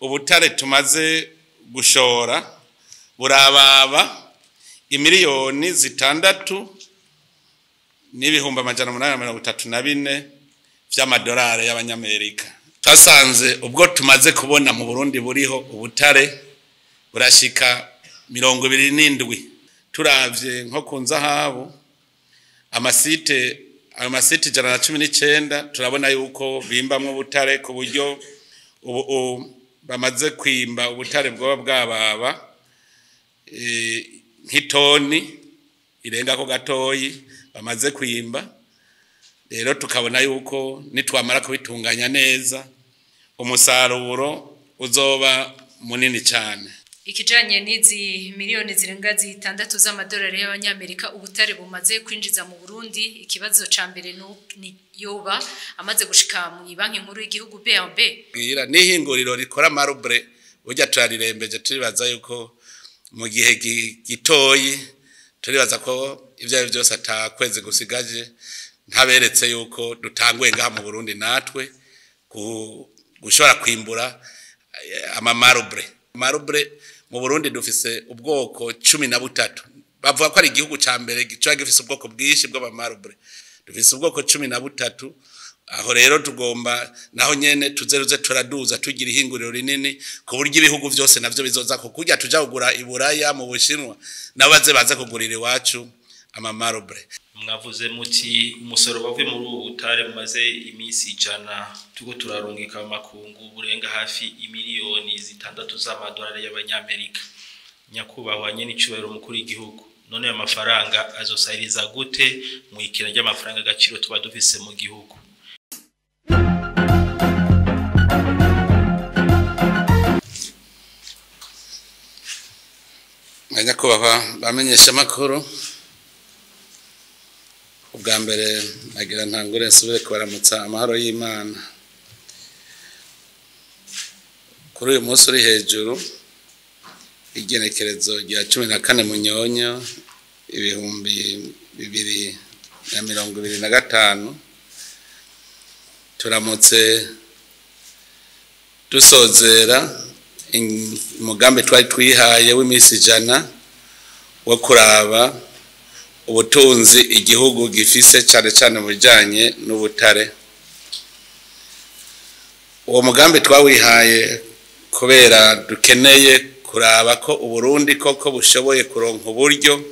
ubutare tumaze gushora burababa imiliyoni 6,834 vy'amadolari y'abanyamerika. Twasanze ubwo tumaze kubona mu Burundi buriho ubutare burashika 27. Turavye nko kunzahabu amasite 119 turabona yuko bimbamwe ubutare ku buryo ubu bamaze kwimba ubutare bwoba bwababa nk'itoni irenga ko gatoyi bamaze kwimba. Rero tukabona yuko nitwamara kubitunganya neza umusaruro uzoba munini cyane. Ikijanye n'izi miliyoni zirenga 6 z'amadolari y'abanyamerika ubutare bumaze kwinjiza mu Burundi, ikibazo ca mbere ni yoba amaze gushika mu banki nkuru y'igihugu BRB. Gira n'ihinguriro rikora marble burya turarirembeje, turibaza yuko mu gihe gitoyi turibaza ko ivyo byose atakwezi gusigaje ntaberetse yuko dutangwe ngaha mu Burundi natwe gushora kwimbura ama marble mu Burundi dufise ubwoko 13. Bavuga ko ari igihugu ca mbere gica gifise ubwoko bwishi bw'ama marble. Dufise ubwoko 13. Aho rero tugomba naho nyene tuzeruze turaduza tugira ihinguriro rinini ku buryo ibihugu byose navyo bizoza ko kujya tuja kugura iburaya mu Bushinwa nabaze baza kugurira iwacu ama marble. Mwavuze muti umusoro bave muri ubutare mumaze imisi 100 tuko turarungika amakungu burenga hafi imiliyoni 6 z'amadolari y'abanyamerika. Nyakubahwa nyene icubahiro mukuru w'igihugu, none ayo mafaranga azosahiriza gute mu ikira ry'amafaranga agaciro tuba dufise mu gihugu? Nyakubahwa bamenyesha makuru, ubwa mbere nagira ntangure nsubire kubaramutsa amahoro y'Imana. Kuri uyu munsi uri hejuru igenekerezo rya 14 Munyonyo 2025 turamutse dusozera umugambi twari twihaye w'imisi 100 wo kuraba ubutunzi igihugu gifise cyane mu bijanye n'ubutare. Uwo mugambi twawihaye kubera dukeneye kuraba ko Uburundi koko bushoboye kuronka uburyo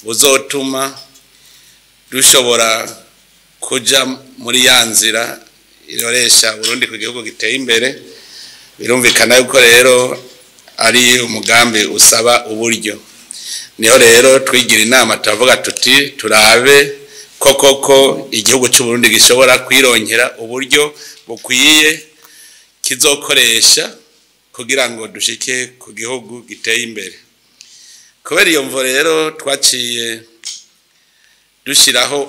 buzotuma dushobora kuja muri yanzira iroresha Burundi ku gihugu giteye imbere. Birumvikana yuko rero ari umugambi usaba uburyo. Niho rero twigira inama tavuga tuti turabe koko igihugu cy'u Burundi gishobora kwironkera uburyo bukwiye kizokoresha kugira ngo dushike ku gihugu giteye imbere. Kubera iyo mvo rero twaciye dushiraho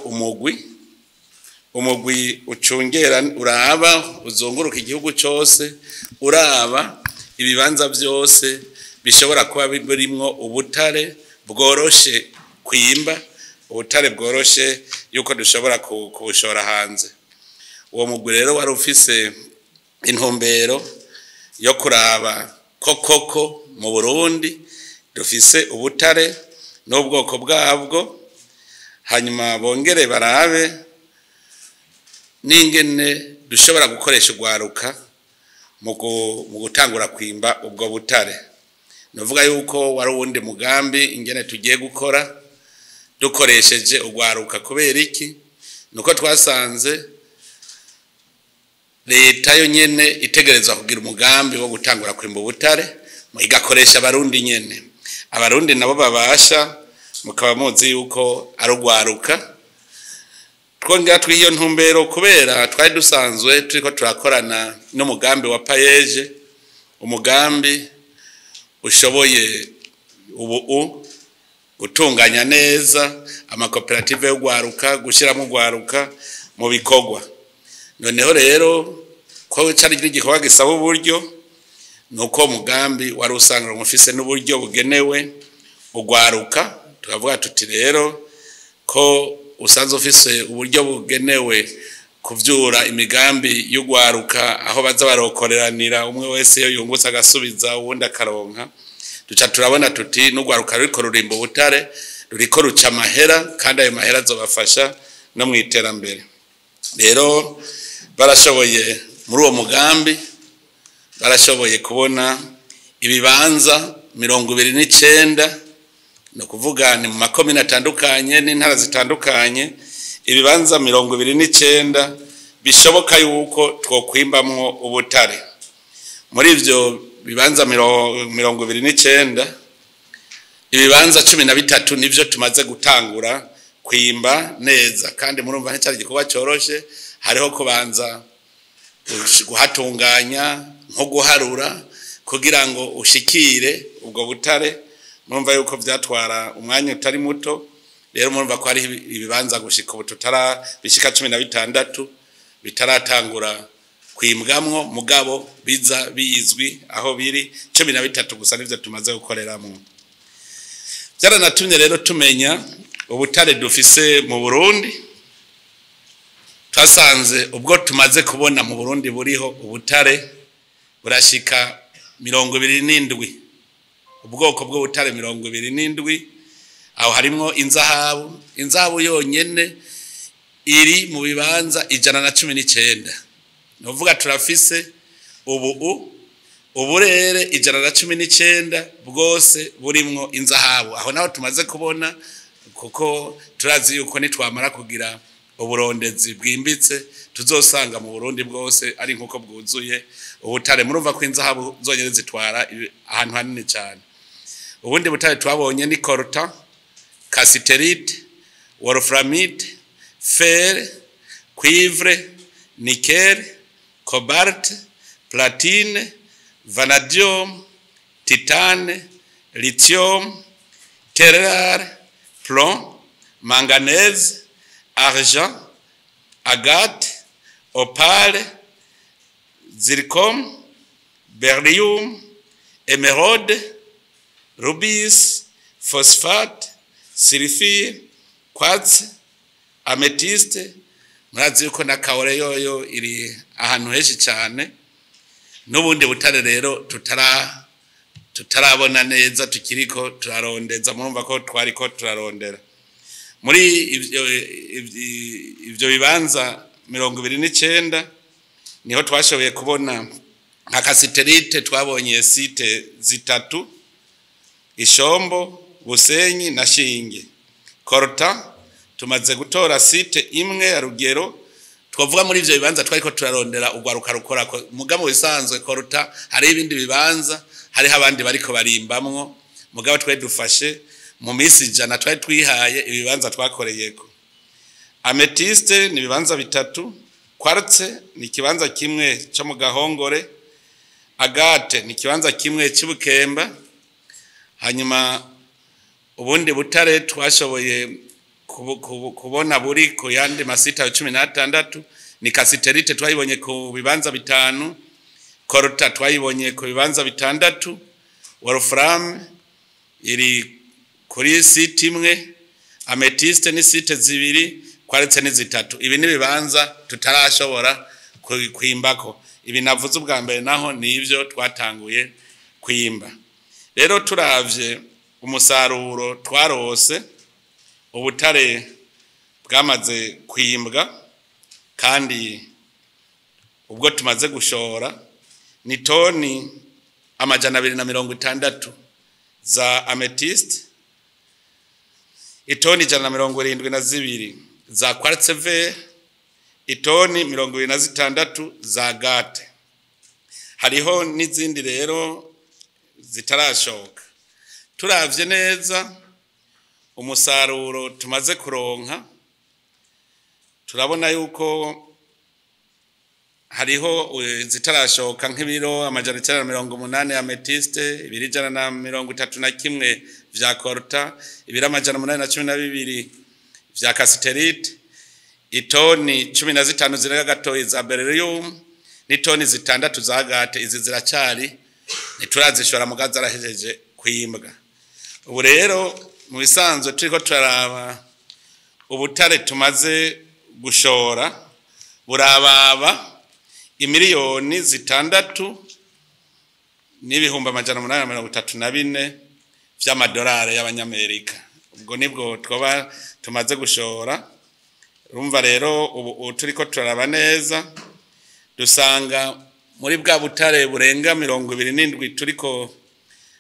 umugwi ucungera uraba uzunguruka igihugu cyose, uraba ibibanza byose bishobora kuba birimwo ubutare bworoshe kwimba, ubutare bworoshe yuko dushobora kubushora hanze. Uwo mugwi rero wari ufise intumbero yo kuraba koko mu Burundi dufise ubutare n'ubwoko bwabwo, hanyuma bongere barabe n'ingene dushobora gukoresha ugwaruka mu gutangura kwimba ubwo butare. Novuga yuko wari uwundi mugambi ingene tugiye gukora dukoresheje ugwaruka. Kubera iki? Nuko twasanze leta yo nyene itegerezwa kugira umugambi wo gutangura kwimba ubutare igakoresha abarundi nyene. Abarundi nabo babasha, mukaba muzi yuko ari ugwaruka. Twongera twihiyo ntumbero kubera twari dusanzwe turiko turakorana n'umugambi wa Payeje, umugambi ushoboye ubu gutunganya neza amakoperative yo gwaruka, gushiramo ugwaruka mu bikorwa. Noneho rero ko cari igikorwa gisaba uburyo, nuko umugambi wari usanga umufise n'uburyo bugenewe ugwaruka. Tukavuga tuti rero ko usanze ufise uburyo bugenewe kuvyura imigambi y'ugwaruka aho baza barokoreranira umwe wese yo yungutse agasubiza uwundi akaronka duca turabona tuti n'ugwaruka ruriko rurimba ubutare ruriko ruca amahera kandi ayo mahera azobafasha no mu iterambere rero barashoboye muri uwo mugambi barashoboye kubona ibibanza 29 no kuvuga ni mu makomine atandukanye n'intara zitandukanye ibibanza 29 bishoboka yuko twokwimbamwo ubutare muri ivyo bibanza 29 ibibanza 13 nivyo tumaze gutangura kwimba neza kandi murumva nticari gikorwa cyoroshe hariho kubanza guhatunganya nko guharura kugira ngo ushikire ubwo butare murumva yuko vyatwara umwanya utari muto rero murumva ko hari ibibanza gushika ubu bishika 16 bitaratangura kwimbwamwo mugabo biza bizwi aho biri 13 gusa nivyo tumaze gukoreramo byaranatumye rero tumenya ubutare dufise mu Burundi twasanze ubwo tumaze kubona mu Burundi buriho ubutare burashika 27 ubwoko bwo butare 27 aho harimo inzahabu yonyene iri mu bibanza 119 novuga turafise uburere 119 bwose burimwo inzahabu aho naho tumaze kubona kuko turazi yuko nitwamara kugira uburondezi bwimbitse tuzosanga mu Burundi bwose ari nkuko bwuzuye ubutare murumva ko inzahabu zonyene zitwara ahantu hanini cyane ubundi butare twabonye ni coltan cassiterite wolframite fer cuivre nickel cobalt platine vanadium titane lithium terre plomb manganèse argent agate opale zircon beryllium émeraude rubis phosphate sulfure quartz amethyste murazi yuko na kaore yoyo iri ahantu heshi cyane n'ubundi butare rero tutarabona neza tukiriko turarondeza murumva ko twariko turarondera muri ivyo bibanza 29 niho twashoboye kubona nka cassiterite twabonye site zitatu Ishombo Busenyi na Shinge coltan tumaze gutora site imwe ya Rugero twavuga muri ivyo bibanza twariko turarondera ugwaruka rukora mugabo bisanzwe coltan hari ibindi bibanza hari abandi bariko barimbamwo mugabo twe dufashe mu minsi jana twari twihaye ibibanza twakoreyeko amethyste ni bibanza bitatu quartz ni kibanza kimwe cyo mu Gahongore agate ni kibanza kimwe cy'Ibukemba hanyuma ubundi butare twashoboye kubona buri ku yandi masita 16 ni cassiterite twayibonye ku bibanza bitanu coltan twayibonye ku bibanza bitandatu wolfram iri kuri site imwe amethyste ni site zibiri quartz ni zitatu ibi ni bibanza tutarashobora kwimbako ibi navuze ubwa mbere naho ni ivyo twatanguye kwimba rero turavye umusaruro twarose ubutare bwamaze kwimbwa kandi ubwo tumaze gushora ni toni 260 za amethyste itoni 172 za quartz vert itoni 26 za agate hariho n'izindi rero zitarashoka turavye neza umusaruro tumaze kuronka turabona yuko hariho zitarashoka nk'ibiro 180 amethyste 231 vya coltan ibiro 812 vya cassiterite itoni 15 zirega gatoyi za beryllium n'itoni zitandatu za agate izi ziracari niturazishora mugaza arahejeje kwimbwa ubu rero mu bisanzwe turiko turaraba ubutare tumaze gushora burababa imiliyoni 6,834 vy'amadolari y'abanyamerika. Ubwo nibwo twoba tumaze gushora. Urumva rero ubu turiko turaraba neza dusanga muri bwa butare burenga 27 turiko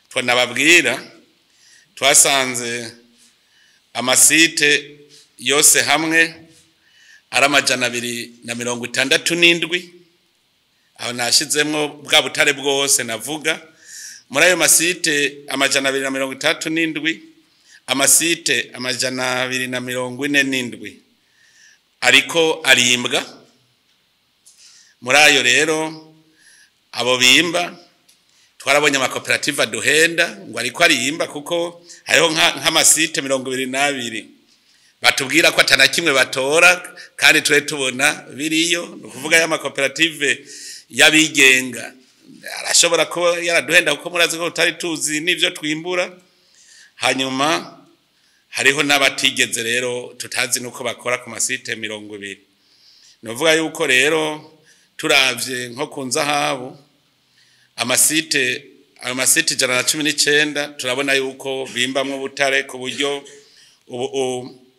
twanababwira twasanze amasite yose hamwe ari 267 aho nashizemwo bwa butare bwose navuga. Muri ayo masite 237 amasite 247 ariko arimbwa. Muri ayo rero abo bimba twarabonye amakoperative aduhenda ngo ariko arimba kuko hariho nk'amasite 22 batubwira ko atana kimwe batora kandi twe tubona biriyo. No kuvuga ya makoperative yabigenga arashobora ko yaraduhenda kuko murazi ko tutari tuzi n'ivyo twimbura. Hanyuma hariho n'abatigeze rero tutazi nuko bakora ku masite 20. Novuga yuko rero turavye nko kunzahabu amasite 119 turabona yuko bimbamwe butare ku buryo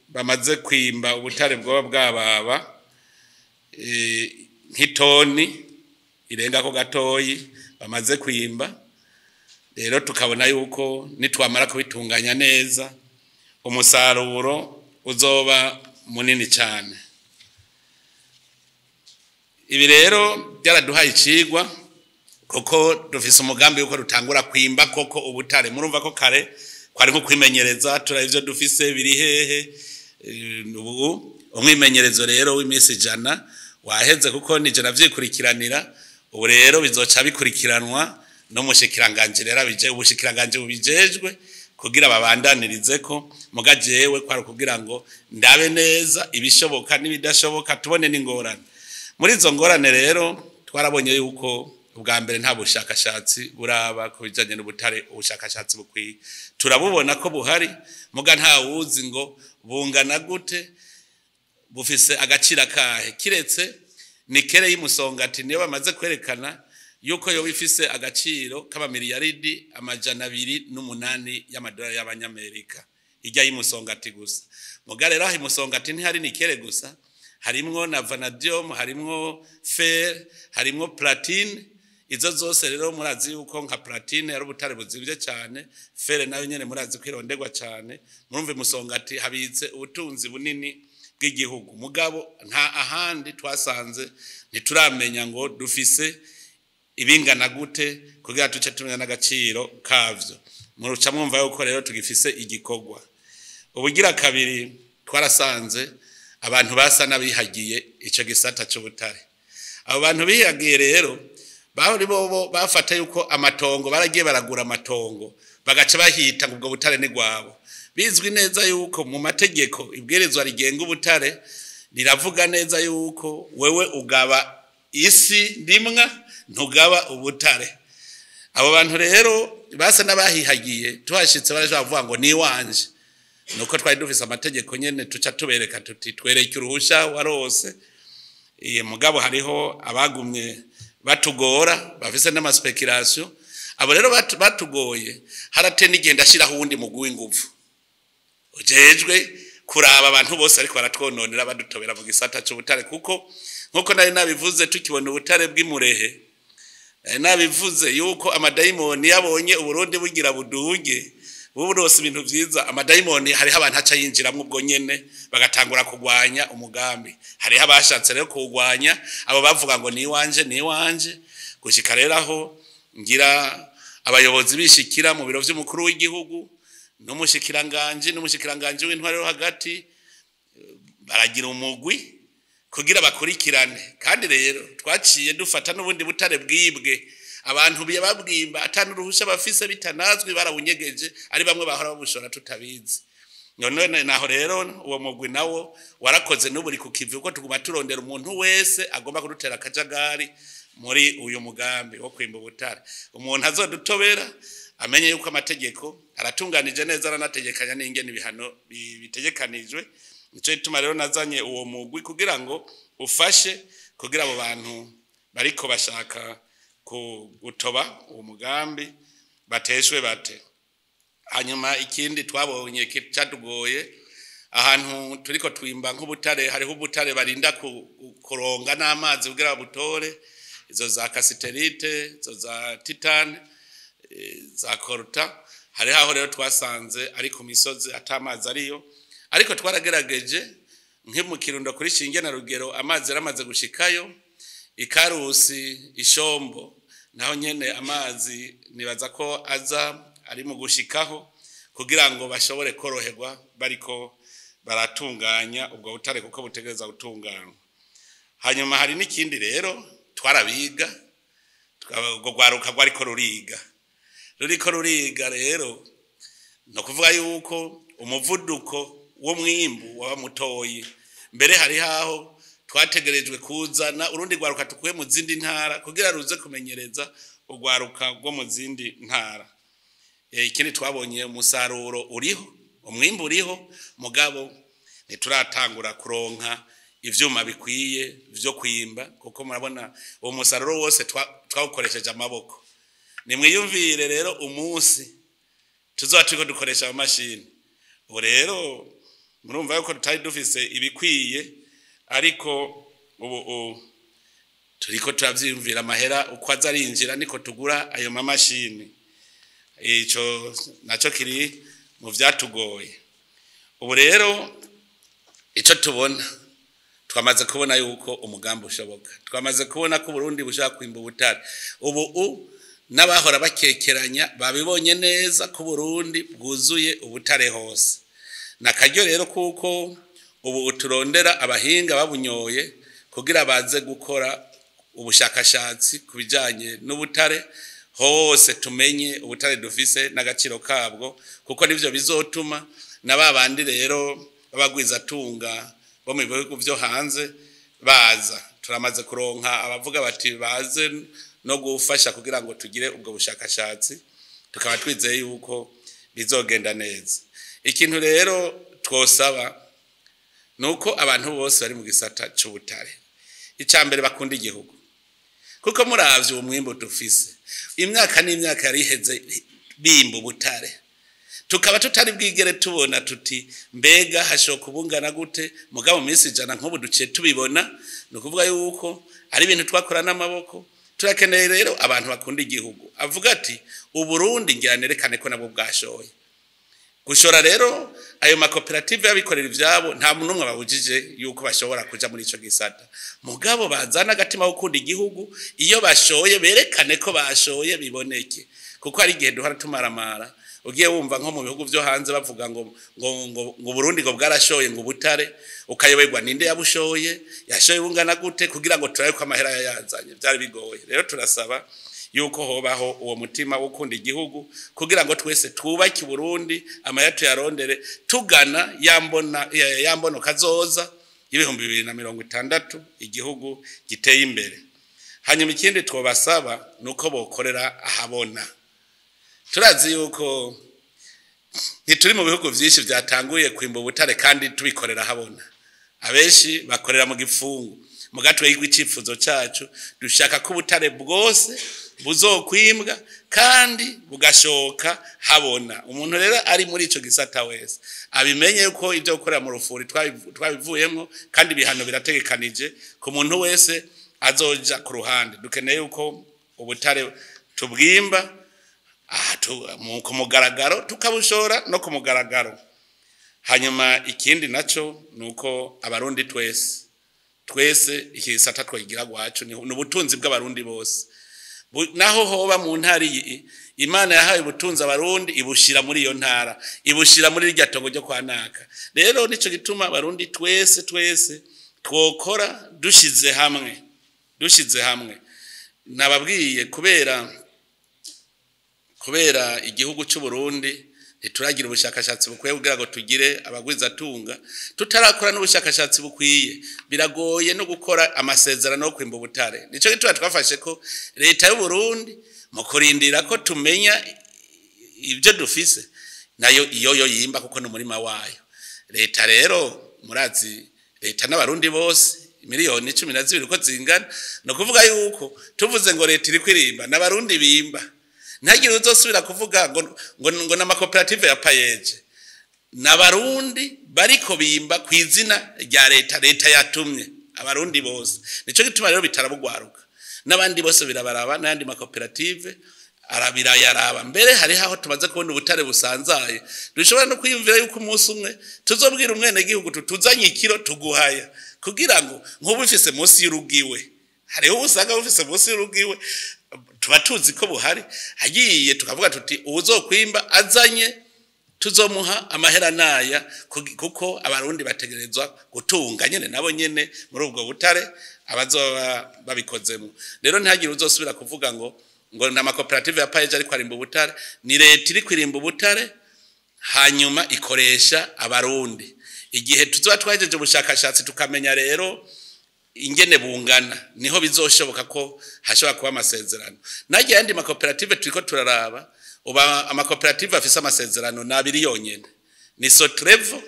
bamaze kwimba ubutare bwoba bwababa nk'itoni irenga ko gatoyi bamaze kwimba. Rero tukabona yuko nitwamara kubitunganya neza umusaruro uzoba munini cyane. Ibi rero byaraduhaye icigwa koko dufise umugambi yuko rutangura kwimba koko ubutare. Murumva ko kare kwari nko kwimenyereza turavyo dufise biri hehe. Ubu umwimenyerezo rero w'imisi 100 waheze kuko nije navyikurikiranira. Ubu rero bizoca bikurikiranwa no mushikiranganje rero bije ubushikiranganje bubijejwe kugira babandanirize ko mugajewe kwari kugira ngo ndabe neza ibishoboka n'ibidashoboka tubone n'ingorane. Muri izo ngorane rero twarabonye yuko ubwa mbere nta bushakashatsi buraba kubijanye n'ubutare. Ubushakashatsi bukwiye turabubona ko buhari muga nta wuzi ngo bungana gute bufise agacira kahe kiretse nikere y'Umusongati niyo bamaze kwerekana yuko yo bifise agaciro k'ama miliyaridi 208 y'amadolari y'abanyamerika ijya y'Umusongati gusa. Muga rero aho Umusongati ntihari nikere gusa, harimwo na vanadium, harimwo fer, harimwo platine. Izo zose rero murazi yuko nka platine ari ubutare buzivye cyane, fer nayo nyene murazi kwirondegwa cyane. Murumve Umusongati habitse ubutunzi bunini bw'igihugu. Mugabo nta ahandi twasanze ntituramenya ngo dufise ibingana gute kugira tuce tumenya n'agaciro kavyo. Muruca mwumva yuko rero tugifise igikogwa. Ubugira kabiri twarasanze abantu basa nabihagiye ico gisata cy'ubutare. Abo bantu bihagiye rero bahori bobo bafata yuko amatongo baragiye baragura amatongo bagaca bahita ngo ubwo butare ni gwabo. Bizwi neza yuko mu mategeko ibwirizwa rigenga ubutare riravuga neza yuko wewe ugaba isi ndimwa ntugaba ubutare. Abo bantu rero basa nabahihagiye tuhashitse baraje bavuga ngo ni wanje. Nuko twari dufise amategeko nyene tuca tubereka tuti twereke uruhusha warose. Mugabo hariho abagumye batugora bafise n'amaspekulation. Abo rero batugoye harate nigenda ashira hundi muguwe ingufu ujejwe kuraba abantu bose ariko baratwononera badutobera mu gisata cy'ubutare kuko nkuko nari nabivuze tukibona ubutare bw'imurehe nabivuze yuko amadayimoni yabonye uburundi bugira buduge buburose ibintu vyiza. Amadayimoni hariho abantu aca yinjiramwe ubwo nyene bagatangura kugwanya umugambi. Hariho abashatse rero kugwanya abo bavuga ngo ni wanje gushika rero aho ngira abayobozi bishikira mu biro vy'umukuru w'igihugu n'umushikiranganje w'intwaro hagati baragira umugwi kugira bakurikirane. Kandi rero twaciye dufata n'ubundi butare bwibwe abantu babwimba atanuruhusha bafise bitanazwi barawunyegeje ari bamwe bahora babushora tutabizi. None naho rero uwo mugwi nawo warakoze n'uburi kukivi uko tuguma turondera umuntu wese agomba kudutera akajagari muri uyu mugambi wo kwimba ubutare. Umuntu azodutobera amenye yuko amategeko aratunganije neza aranategekanya n'ingene ibihano bitegekanijwe. Nico ituma rero nazanye uwo mugwi kugira ngo ufashe kugira abo bantu bariko bashaka gutoba uwo mugambi bateshwe bate. Hanyuma ikindi twabonye cyatugoye ahantu turiko twimba nk'ubutare, hariho ubutare barinda kuronga n'amazi kugira butore, izo za kasiterite, izo za titane, za korta. Hari aho rero twasanze ari ku misozi atamazi ariyo, ariko twaragerageje mu Kirundo kuri Shinge na Rugero amazi yaramaze gushikayo, Ikarusi, Ishombo naho nyene amazi nibaza ko aza ari mu gushikaho kugira ngo bashobore koroherwa bariko baratunganya ubwo butare kuko butegereza gutunganywa. Hanyuma hari n'ikindi rero twarabiga, ubwo gwaruka gwariko ruriko ruriga rero no kuvuga yuko umuvuduko wo mwimbu wa mutoyi mbere hari haho twategerejwe kuzana urundi gwaruka tukuye mu zindi ntara kugira ruze kumenyereza ugwaruka rwo mu zindi ntara. Ikindi twabonye umusaruro uriho, umwimbu uriho, mugabo ntituratangura kuronka ivyuma bikwiye vyo kwimba kuko murabona uwo musaruro wose twawukoresheje amaboko. Nimwiyumvire rero umunsi tuzoba turiko dukoresha amashini. Ubu rero murumva yuko tutari dufise ibikwiye, ariko ubu turiko turavyiyumvira amahera uko azarinjira niko tugura ayo mamashini. Ico naco kiri mu vyatugoye. Ubu rero ico tubona twamaze kubona yuko umugambi ushoboka, twamaze kubona ko Burundi bushaka kwimba ubutare. Ubu n'abahora bakekeranya babibonye neza ko Burundi bwuzuye ubutare hose. Nakaryo rero kuko ubu turondera abahinga babunyoye kugira baze gukora ubushakashatsi kubijanye n'ubutare hose, tumenye ubutare dufise n'agaciro kabwo, kuko nivyo bizotuma nababandi rero babagwiza tunga bo mu bihugu byo hanze baza. Turamaze kuronka abavuga bati baze no gufasha kugira ngo tugire ubwo bushakashatsi, tukaba twizeye yuko bizogenda neza. Ikintu rero twosaba nuko abantu bose bari mu gisata cy'ubutare icambere bakunda igihugu, kuko muravye umwimbo dufise imyaka n'imyaka yariheze bimba ubutare, tukaba tutari bwigere tubona tuti mbega hashoka kubungana gute. Mugabo mu minsi ijana nk'ubu duciye tubibona, no kuvuga yuko ari ibintu twakora n'amaboko. Turakeneye rero abantu bakunda igihugu, avuga ati uburundi ngiyanerekane ko nabo bwashoye gushora. Rero ayo makoperative yabikorera ivyabo nta muntu umwe babujije yuko bashobora kuja muri ico gisata, mugabo bazana agatima gukunda igihugu. Iyo bashoye berekane ko bashoye biboneke, kuko ari igihe duhora tumaramara. Ugiye wumva nko mu bihugu byo hanze bavuga ngo Burundi ngo bwarashoye ngo ubutare, ukayoberwa ninde yabushoye, yashoye bungana gute, kugira ngo turabe ko amahera yazanye. Byari bigoye. Rero turasaba yuko hobaho uwo mutima wo gukunda igihugu kugira ngo twese twubake Burundi, amahera tuyarondere tugana yambono kazoza y'ibihumbi 2060 igihugu giteye imbere. Hanyuma ikindi twobasaba nuko bokorera ahabona. Turazi yuko ntituri mu bihugu byinshi byatanguye kwimba ubutare kandi tubikorera habona. Abenshi bakorera mu gifungu. Mugatwe y'igicifuzo cyacu dushaka ko ubutare bwose buzokwimbwa kandi bugashoka habona. Umuntu rero ari muri ico gisata wese abimenye yuko ibyo gukorera mu rufuri twabivuyemo, kandi bihano birategekanije ku muntu wese azoja ku ruhande. Dukeneye yuko ubutare tubwimba ku mugaragaro, tukabushora no ku mugaragaro. Hanyuma ikindi naco nuko abarundi twese ikisata twagira gwacu ni ubutunzi bw'abarundi bose. Naho hoba mu ntari Imana yahaye ubutunzi abarundi ibushira muri iyo ntara, ibushira muri rya tongo ryo kwanaka. Rero nico gituma abarundi twese twokora dushize hamwe. Nababwiye kubera igihugu cy'u Burundi turagira ubushakashatsi bukwiye kugira ngo tugire abagwiza tunga, tutarakora n'ubushakashatsi bukwiye biragoye no gukora amasezerano yo kwimba ubutare. Nico gituma twafashe ko leta y'u Burundi mu kurindira ko tumenya ibyo dufise nayo iyo yimba kuko no murima wayo. Leta rero murazi leta n'abarundi bose miliyoni 12 uko zingana no kuvuga yuko tuvuze ngo leta iri kwirimba n'abarundi bimba ntagire uzosubira kuvuga ngo n'amakoperative ya payeje n'abarundi bariko bimba kwizina rya leta yatumye abarundi bose nico gituma rero bitarabugwaruka n'abandi bose birabaraba n'andi makoperative arabirayaraba mbere hari haho tumaze kubona ubutare busanzaye dushobora no kwiyumvira yuko umunsi umwe tuzobwira umwene gihugu tutuzanye ikiro tuguhaya kugira ngo nk'ubu ufise munsi y'urugiwe hariho usanga ufise munsi y'urugiwe tuba tuzi ko buhari hagiye tukavuga tuti uzokwimba azanye tuzomuha amahera naya kuko abarundi bategerezwa gutunga nyene nabo nyene muri ubwo butare abazoba babikozemo rero ntihagire uzosubira kuvuga ngo n'amakoperative ya payeje ariko arimba ubutare ni leta iri kwirimba ubutare hanyuma ikoresha abarundi igihe tuzoba twajeje ubushakashatsi tukamenya rero ingene bungana niho bizoshoboka ko hashobora kuba amasezerano nagiye andi makoperative turiko turaraba uba amakoperative afise amasezerano nabiri yonyene ni Sotrevo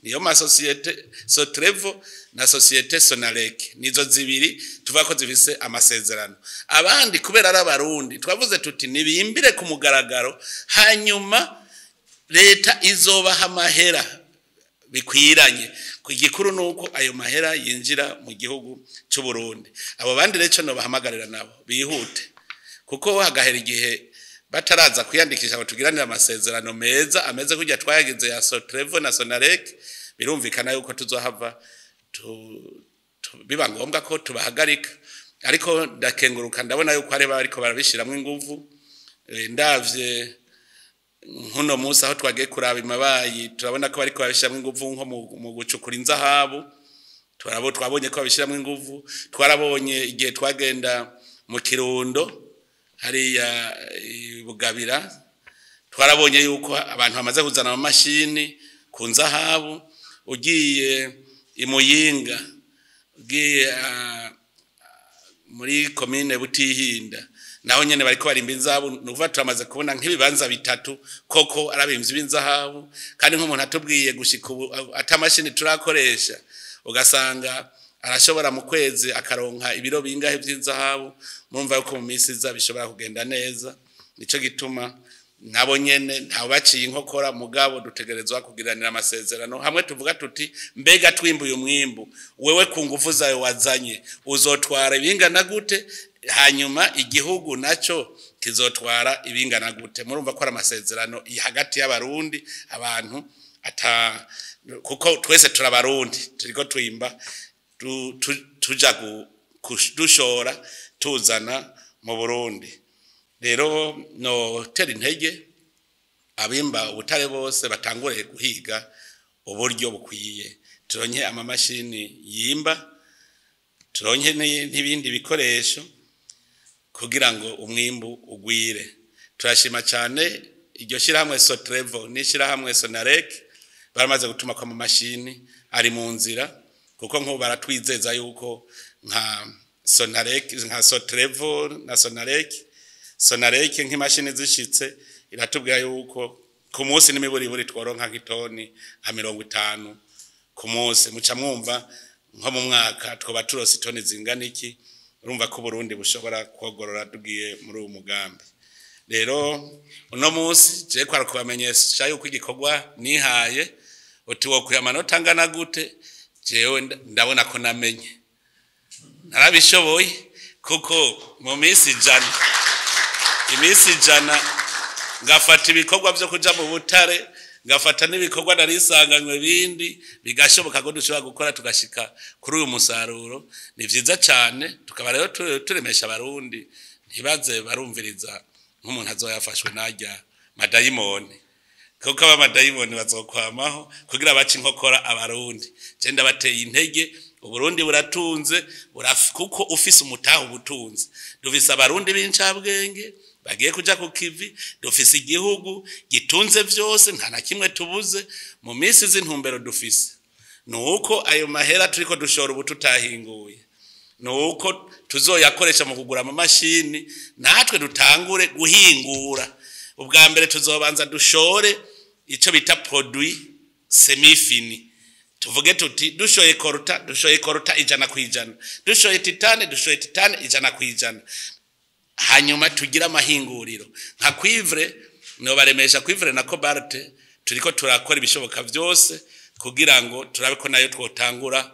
niyo masosiyete Sotrevo na societe Sonarek nizo zibiri tuvuga ko zifise amasezerano abandi kubera ari abarundi twavuze tuti nibimbire ku mugaragaro hanyuma leta izobaha amahera bikwiranye kugikuru nuko ayo mahera yinjira mu gihugu cy'u Burundi abo bandi rero no bahamagarira nabo bihute kuko hagahera igihe bataraza kwiyandikisha batugiranira amasezerano meza ameze kujya twayagize ya Sotrevo na Sonarek birumvikana yuko tuzohava biba ngombwa ko tubahagarika ariko ndakenguruka ndabona yuko ari bariko barabishiramwe inguvu ndavye nkuno musa aho twagiye kuraba imabayi turabona ko bariko babishiramwe inguvu nko mu gucukura inzahabu twabonye ko babishiramwe inguvu twarabonye igihe twagenda mu Kirundo hariya Bugabira twarabonye yuko abantu bamaze kuzana amamashini ku nzahabu ugiye imuyinga ugiye muri commune Butihinda naho nyene bariko barimba inzahabu nukuva turamaze kubona nk'ibibanza bitatu koko arabimvye b'inzahabu kandi nk'umuntu atubwiye gushika atamashini turakoresha ugasanga arashobora mu kwezi akaronka ibiro bingahe by'inzahabu murumva yuko mu minsi iza bishobora kugenda neza nico gituma nabo nyene ntaho baciye inkokora mugabo dutegerezwa kugiranira amasezerano hamwe tuvuga tuti mbega twimbuye umwimbu wewe ku ngufu zawe wazanye uzotwara ibingana gute hanyuma igihugu naco kizotwara ibingana gute murumva ko ari amasezerano hagati y'abarundi abantu kuko twese turabarundi turiko twimba tuja dushora tuzana mu Burundi rero no tera intege abimba ubutare bose batangure guhiga uburyo bukwiye turonke amamashini yimba turonke n'ibindi bikoresho kugira ngo umwimbu ugwire turashima cyane iryo shirahamwe Sotrevo n'ishirahamwe Sonarek baramaze gutuma kwa amamashini ari mu nzira kuko nko baratwizeza yuko nka Sonarek nka Sotrevo na Sonarek nk'imashini zishitse iratubwira yuko ku munsi n'imiburi tworonka nk'itoni nka 50 ku munsi muca mwumva nko mu mwaka twoba turose itoni zingana iki urumva ko Burundi bushobora kwogorora tugiye muri uwo mugambi rero uno munsi je kwara kubamenyesha yuko igikorwa nihaye uti wo kuyamanota ngana gute jewe ndabona ko namenye narabishoboye kuko mu minsi jana ngafata ibikorwa byo kuja mu butare ngafata n'ibikorwa narisanganywe bindi bigashoboka ko dushobora gukora tugashika kuri uyu musaruro ni vyiza cyane tukaba rero turemesha abarundi ntibaze barumviriza nk'umuntu azoyafashwe najya madayimoni kuko abamadayimoni bazokwamaho kugira bace inkokora abarundi je ndabateye intege Uburundi buratunze kuko ufise umutaho ubutunze dufise abarundi b'incabwenge bagiye kuja ku kivi dufise igihugu gitunze vyose nta na kimwe tubuze mu minsi z'intumbero dufise nuko ayo mahera turiko dushora ubututahinguye nuko tuzoyakoresha mu kugura amamashini natwe dutangure guhingura ubwa mbere tuzobanza dushore ico bita produit semi fini tuvuge tuti dushoye korota ijana kwijana, dushoye titane ijana kwijana, hanyuma tugira amahinguriro nka Cuivre no baremesha Cuivre na Cobalt turiko turakora ibishoboka byose kugira ngo turabe ko nayo twotangura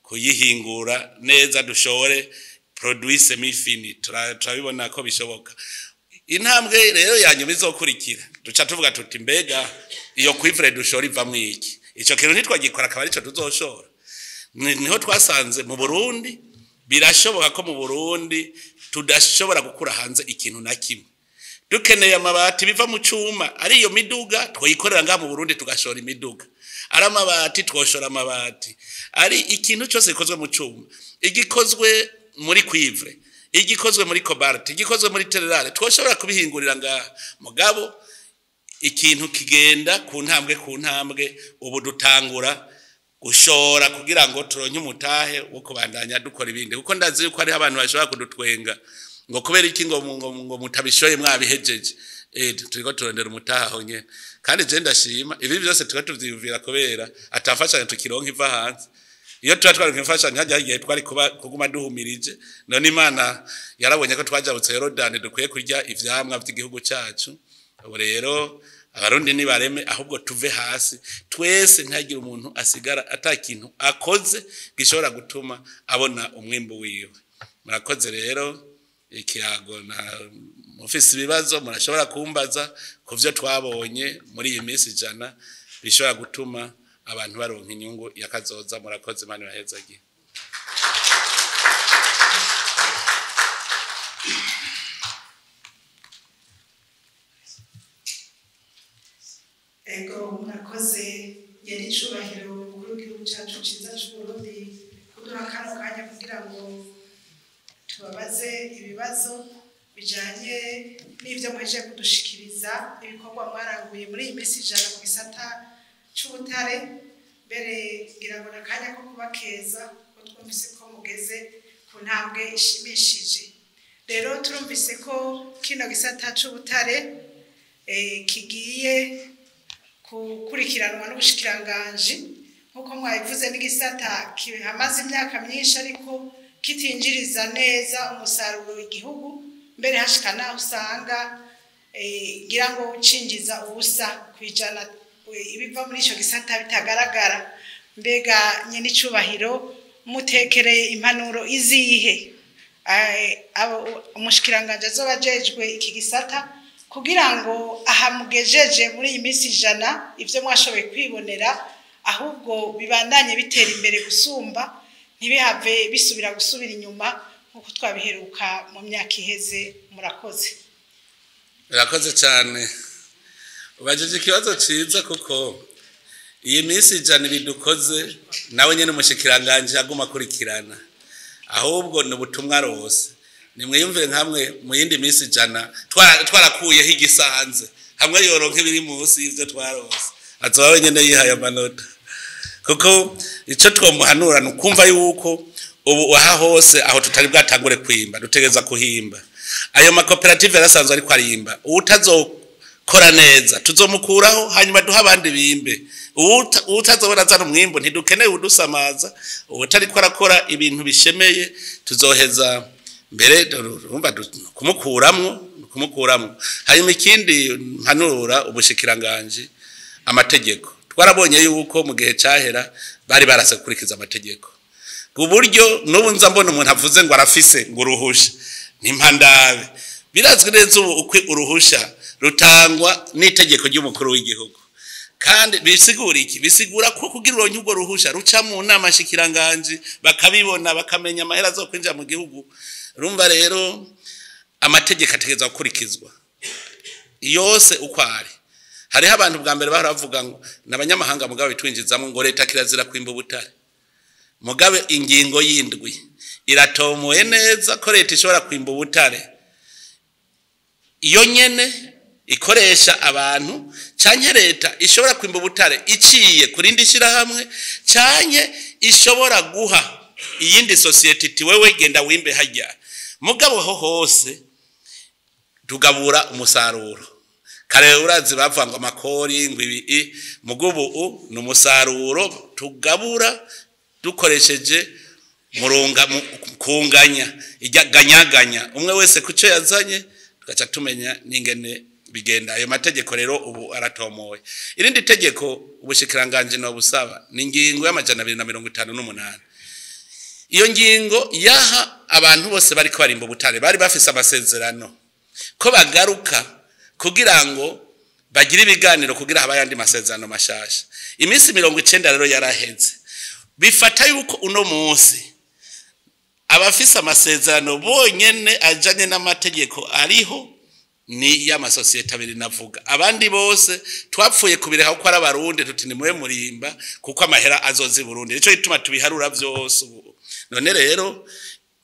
kuyihingura neza dushore produit semi fini, turabibona ko bishoboka. Intambwe rero yanyuma izokurikira duca tuvuga tuti mbega iyo Cuivre dushora ivamwe iki, ico kintu nitwagikora akaba arico tuzoshora. Niho twasanze mu Burundi birashoboka ko mu Burundi tudashobora gukura hanze ikintu na kimwe. Dukeneye amabati biva mu cuma, ari iyo miduga twoyikorera nga mu Burundi tugashora imiduga, ari amabati twoshora amabati, ari ikintu cyose gikozwe mu cuma, igikozwe muri Cuivre, igikozwe muri Cobalt, igikozwe muri Tererale, twoshobora kubihingurira nga mugabo ikintu kigenda ku ntambwe ubu dutangura gushora kugira ngo turonke umutahe wo kubandanya dukora ibindi, kuko ndazi yuko ari abantu bashobora kudutwenga ngo kubera iki ngo mutabishoye mwabihejeje. Turiko turondera umutaha aho nyene, kandi je ndashima ibi byose tuba tuvyiyumvira kubera atafashanya tukironka iva hanze. Iyo twaronka imfashanya hajya igihe twari kuguma duhumirije, none Imana yarabonye ko twajabutse Yorodani dukwiye kurya ivyamwa by'igihugu cyacu. Ubu rero abarundi ni bareme ahubwo tuve hasi twese ntagira umuntu asigara atakintu akoze gishobora gutuma abona umwimbo wiwe. Murakoze rero ikiyago na mufisi ibibazo murashobora kumbaza kuvyo twabonye muri iyi minsi ijana bishobora gutuma abantu baronka inyungu yakazoza. Murakoze, Imana ibahezagiye. Ego murakoze yari cubahiro umukuru w'igihugu cyacu ciza c'Uburundi kuduha kano kanya kugira ngo tubabaze ibibazo bijanye n'ivyo mweje kudushikiriza ibikorwa mwaranguye muri iyi minsi ijana mu gisata c'ubutare. Mbere ngira ngo nakanya ko kubakeza ko twumvise ko mugeze ku ntambwe ishimishije. Rero turumvise ko kino gisata c'ubutare kigiye gukurikiranwa n'ubushikiranganji nkuko mwabivuze, n'igisata kihamaze imyaka myinshi ariko kitinjiriza neza umusaruro w'igihugu, mbere hashikana usanga ngira ngo ucinjiza ubusa kwijana ibiva muri ico gisata bitagaragara. Mbega nyene icubahiro mutekereye impanuro izihe umushikiranganje azobajejwe iki gisata kugira ngo ahamugejeje muri iyi minsi ijana ivyo mwashoboye kwibonera ahubwo bibandanye bitera imbere gusumba, ntibihave bisubira gusubira inyuma nkuko twabiheruka mu myaka iheze. Murakoze. Murakoze cyane, ubajije ikibazo ciza kuko iyi minsi ijana bidukoze nawe nyene umushikiranganje aguma kurikirana, ahubwo ni ubutumwa rose. Nimwiyumvire nkamwe mu yindi minsi ijana twarakuyeho igisanze hamwe yoronke biri munsi y'ivyo twarose, azoba nyene yihaye amanota. Kuko ico twomuhanura nukumva yuko ubu aha hose aho tutari bwatangure kwimba dutegeza kuhimba. Ayo makoperative yarasanzwe ariko arimba, utazokora neza tuzomukuraho hanyuma duha abandi bimbe. Utazobona zana umwimbo ntidukeneye udusamaza, utari ko arakora ibintu bishemeye tuzoheza mbere urumva kumukuramwo. Hanyuma ikindi mpanura ubushikiranganje amategeko, twarabonye yuko mu gihe cyahera bari barase gukurikiza amategeko ku buryo n'ubu nza mbona umuntu avuze ngo arafise ngo uruhusha ntimpandabe. Birazwi neza uko uruhusha rutangwa n'itegeko ry'umukuru w'igihugu, kandi bisigura iki? Bisigura ko kugira uronke ubwo ruhusha ruca mu nama shikiranganje bakabibona bakamenya amahera zo kwinjira mu gihugu. Urumva rero amategeko ategeza gukurikizwa yose uko ari. Hariho abantu bwa mbere baravuga ngo n'abanyamahanga mugabe bitwinjizamo ngo leta kirazira kwimba ubutare. Mugabe ingingo y'indwi iratomoye neza ko leta ishobora kwimba ubutare iyo nyene ikoresha abantu, canke leta ishobora kwimba ubutare iciye kurindi shirahamwe, canke ishobora guha iyindi society iti wewe genda wimbe hajya. Mugabo ho hose tugabura umusaruro, kare urazi bavuga ngo amakori ngo ibi mugubu ni umusaruro tugabura dukoresheje murunga kunganya ijyaganyaganya umwe wese kuco yazanye tugaca tumenya n'ingene bigenda ayo mategeko rero ubu aratomoye irindi tegeko ubushikiranganje no busaba ni ingingo y'amajana 258 iyo ngingo yaha abantu bose bari ko barimba ubutare bari bafise amasezerano ko bagaruka kugira ngo bagire ibiganiro kugira habayandi masezerano mashasha iminsi 90 rero yaraheze bifata yuko uno munsi abafise amasezerano bonyene ajanye n'amategeko ariho ni y'amasosiyete abiri navuga abandi bose twapfuye kubireka ko ari abarundi tuti ni muwe murimba kuko amahera azozi Burundi nico gituma tubiharura byose ubu none rero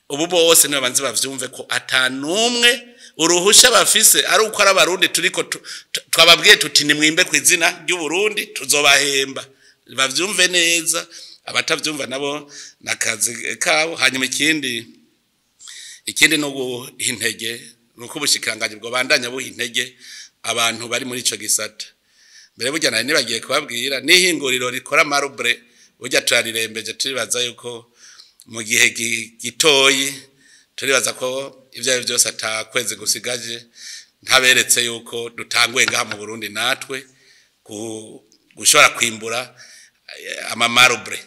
ubu bose niba banze bavyumve ko atanumwe uruhusha bafise ari uko ari abarundi turiko twababwiye tuti ni mwimbe ku izina ry'u Burundi tuzobahemba bavyumve neza abatavyumva nabo nakazi kabo hanyuma ikindi no guhintege nuko ubushikiranganje bwo bandanya buhintege abantu bari muri ico gisata mbere burya nari nibagiye kubabwira n'ihinguriro rikora marubre burya turarirembeje turibaza yuko mu gihe gitoyi turibaza ko ivyo byose atakweze gusigaje ntaberetse yuko dutanguye ngaha mu Burundi natwe gushobora kwimbura amamarubre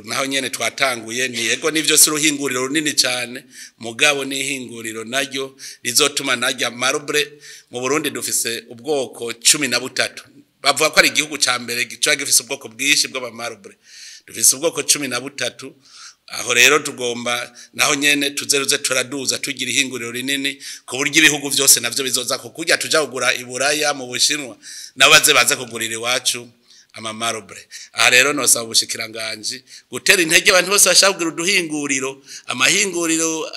naho nyene twatanguye ni yego nivyo si ruhinguriro runini cyane mugabo ni ihinguriro naryo rizotuma najya marubre mu Burundi dufise ubwoko 13 bavuga ko ari igihugu ca mbere gica gifise ubwoko bwishi bw'amarubre dufise ubwoko 13 aho rero tugomba naho nyene tuzeruze turaduza tugira ihinguriro rinini ku buryo ibihugu byose navyo bizoza ko kujya tuja kugura iburaya mu Bushinwa nabaze baza kugurira iwacu amamarubre aha rero no saba ubushikiranganje gutera intege abantu bose bashabwira uduhinguriro amahinguriro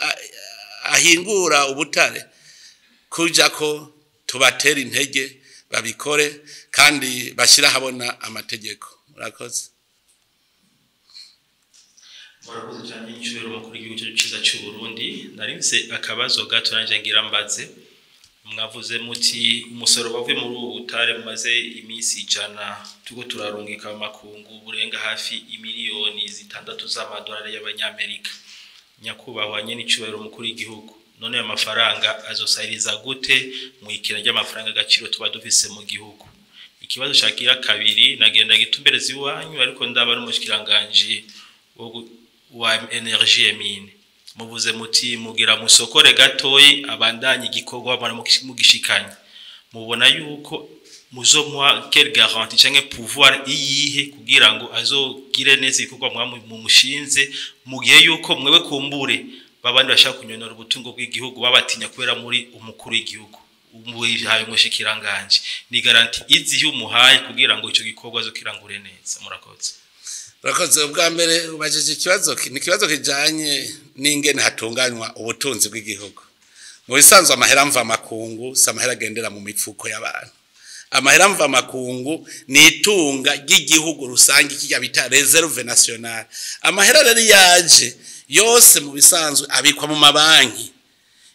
ahingura ubutare kuja ko tubatera intege babikore kandi bashira habona amategeko murakoze murakoze cyane inshuro mukuru y'igihugu cyiza cy'u Burundi narinse akabazo gato nanje ngira mbaze mwavuze muti umusoro bavuye muri ubutare mumaze iminsi ijana tugo turarungika makungu burenga hafi imiliyoni 6 z'amadolari y'abanyamerika nyakubahwa nyene icubahiro mukuru y'igihugu none amafaranga azosahiriza gute mu ikira ry'amafaranga gaciro tuba dufise mu gihugu ikibazo shakira kabiri nagenda gitumbereza iwanyu ariko ndaba n'umushikiranganje wa energie mine mubuze muti mugira musokore gatoyi abandanye igikorwa bana mugishikanya mubona yuko muzomwa quelle garantie canke pouvoir iyihe kugira ngo azogire neza igikorwa mu mushinze mugiye yuko mwewe kumbure babandi bashaka kunyonora ubutungo bw'igihugu babatinya kubera muri umukuru w'igihugu umuhaye mushikiranganje ni garantie izihe umuhaye kugira ngo ico gikorwa azokirangure neza murakoze Rakoze ubwa mbere ubajije ikibazo ni kibazo kijanye n'ingene hatunganywa ubutunzi bw'igihugu mu bisanzwe amahera mva makungu samahera gendera mu mifuko y'abantu amahera mva makungu ni itunga ry'igihugu rusangi kijya bita reserve nationale amahera rero yaje yose mu bisanzwe abikwa mu mabanki